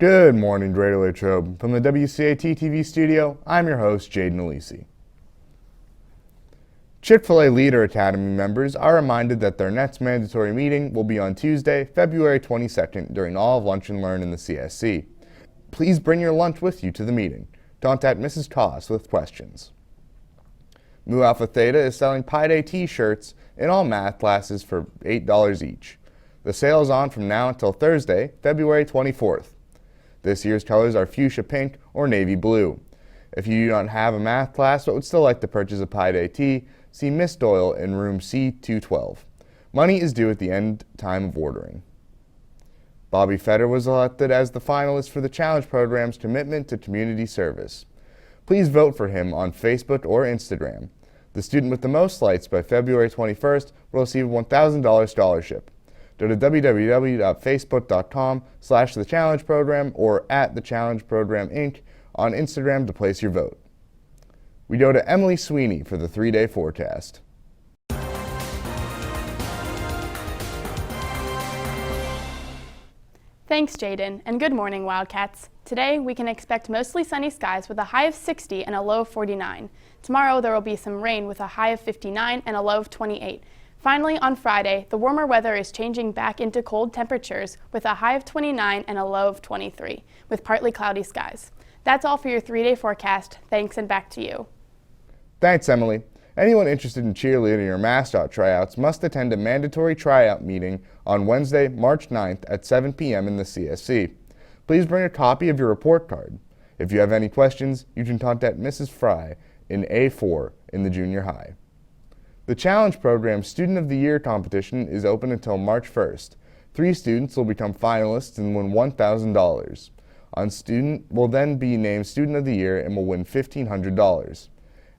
Good morning, Greater Latrobe. From the WCAT TV studio, I'm your host, Jaden Alisi. Chick-fil-A Leader Academy members are reminded that their next mandatory meeting will be on Tuesday, February 22nd during all of Lunch and Learn in the CSC. Please bring your lunch with you to the meeting. Contact Mrs. Koss with questions. Mu Alpha Theta is selling Pi Day t-shirts in all math classes for $8 each. The sale is on from now until Thursday, February 24th. This year's colors are fuchsia pink or navy blue. If you do not have a math class but would still like to purchase a Pi Day tee, see Miss Doyle in room C212. Money is due at the end time of ordering. Bobby Fetter was elected as the finalist for the Challenge Program's Commitment to Community Service. Please vote for him on Facebook or Instagram. The student with the most likes by February 21st will receive a $1,000 scholarship. Go to www.facebook.com/The Challenge Program or at The Challenge Program Inc. on Instagram to place your vote. We go to Emily Sweeney for the 3-day forecast. Thanks, Jaden, and good morning, Wildcats. Today, we can expect mostly sunny skies with a high of 60 and a low of 49. Tomorrow, there will be some rain with a high of 59 and a low of 28. Finally, on Friday, the warmer weather is changing back into cold temperatures with a high of 29 and a low of 23, with partly cloudy skies. That's all for your 3-day forecast. Thanks, and back to you. Thanks, Emily. Anyone interested in cheerleading or mascot tryouts must attend a mandatory tryout meeting on Wednesday, March 9th at 7 p.m. in the CSC. Please bring a copy of your report card. If you have any questions, you can contact Mrs. Fry in A4 in the junior high. The Challenge Program's Student of the Year competition is open until March 1st. 3 students will become finalists and win $1,000. One student will then be named Student of the Year and will win $1,500.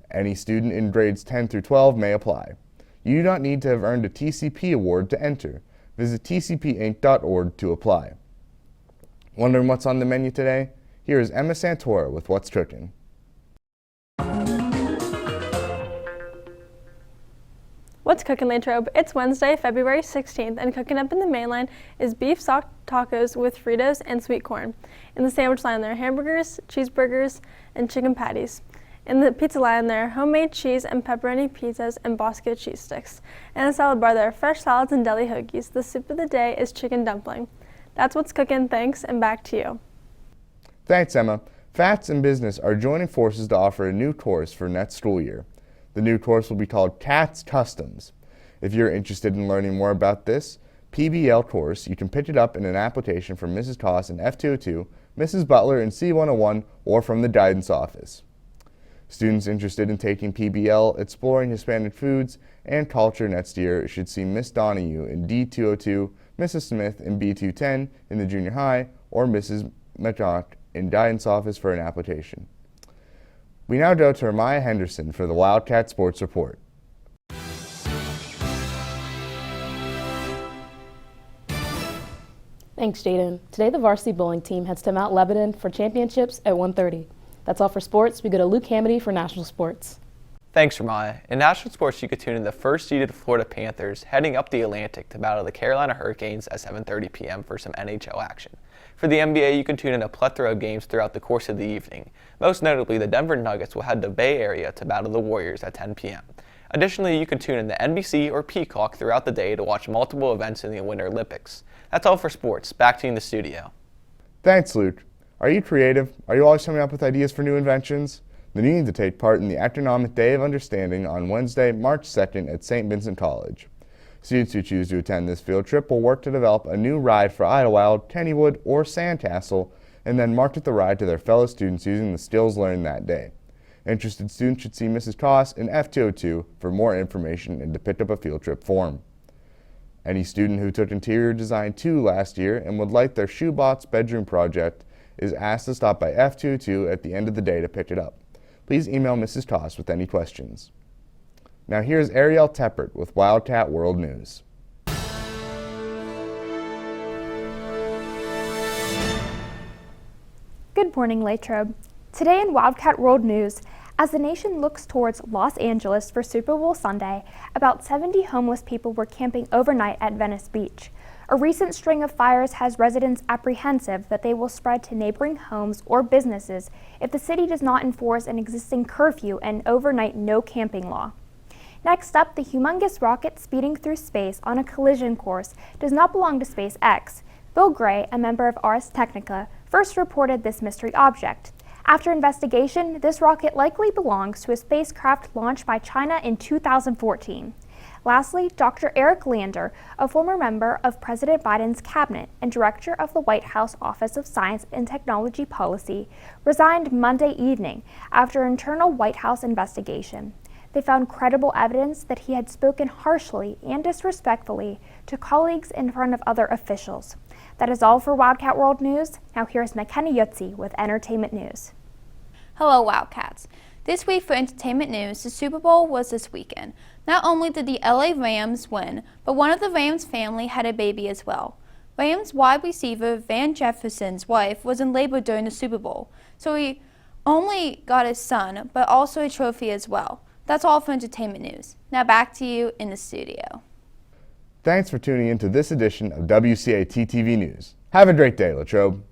Any student in grades 10 through 12 may apply. You do not need to have earned a TCP award to enter. Visit tcpinc.org to apply. Wondering what's on the menu today? Here is Emma Santora with What's Cooking. What's cooking, Latrobe? It's Wednesday, February 16th, and cooking up in the main line is beef sock tacos with Fritos and sweet corn. In the sandwich line, there are hamburgers, cheeseburgers, and chicken patties. In the pizza line, there are homemade cheese and pepperoni pizzas and Bosco cheese sticks. And in the salad bar, there are fresh salads and deli hoagies. The soup of the day is chicken dumpling. That's what's cooking. Thanks, and back to you. Thanks, Emma. FATS and Business are joining forces to offer a new course for next school year. The new course will be called CATS Customs. If you're interested in learning more about this PBL course, you can pick it up in an application from Mrs. Koss in F202, Mrs. Butler in C101, or from the guidance office. Students interested in taking PBL, exploring Hispanic foods and culture next year should see Miss Donahue in D202, Mrs. Smith in B210 in the junior high, or Mrs. McCock in guidance office for an application. We now go to Maya Henderson for the Wildcat Sports Report. Thanks, Jaden. Today the varsity bowling team heads to Mount Lebanon for championships at 1:30. That's all for sports. We go to Luke Hamady for national sports. Thanks, Ramaya. In national sports, you could tune in the first-seeded Florida Panthers heading up the Atlantic to battle the Carolina Hurricanes at 7:30 p.m. for some NHL action. For the NBA, you can tune in a plethora of games throughout the course of the evening. Most notably, the Denver Nuggets will head to Bay Area to battle the Warriors at 10 p.m. Additionally, you can tune in to NBC or Peacock throughout the day to watch multiple events in the Winter Olympics. That's all for sports. Back to you in the studio. Thanks, Luke. Are you creative? Are you always coming up with ideas for new inventions? Then you need to take part in the Economic Day of Understanding on Wednesday, March 2nd at St. Vincent College. Students who choose to attend this field trip will work to develop a new ride for Idlewild, Kennywood, or Sandcastle, and then market the ride to their fellow students using the skills learned that day. Interested students should see Mrs. Koss in F202 for more information and to pick up a field trip form. Any student who took Interior Design 2 last year and would like their shoebox bedroom project is asked to stop by F202 at the end of the day to pick it up. Please email Mrs. Koss with any questions. Now here's Ariel Teppert with Wildcat World News. Good morning, Latrobe. Today in Wildcat World News, as the nation looks towards Los Angeles for Super Bowl Sunday, about 70 homeless people were camping overnight at Venice Beach. A recent string of fires has residents apprehensive that they will spread to neighboring homes or businesses if the city does not enforce an existing curfew and overnight no camping law. Next up, the humongous rocket speeding through space on a collision course does not belong to SpaceX. Bill Gray, a member of Ars Technica, first reported this mystery object. After investigation, this rocket likely belongs to a spacecraft launched by China in 2014. Lastly, Dr. Eric Lander, a former member of President Biden's cabinet and director of the White House Office of Science and Technology Policy, resigned Monday evening after internal White House investigation. They found credible evidence that he had spoken harshly and disrespectfully to colleagues in front of other officials. That is all for Wildcat World News. Now here's McKenna Yutzi with Entertainment News. Hello, Wildcats. This week for entertainment news, the Super Bowl was this weekend. Not only did the LA Rams win, but one of the Rams family had a baby as well. Rams wide receiver Van Jefferson's wife was in labor during the Super Bowl, so he only got his son, but also a trophy as well. That's all for entertainment news. Now back to you in the studio. Thanks for tuning in to this edition of WCAT TV News. Have a great day, Latrobe.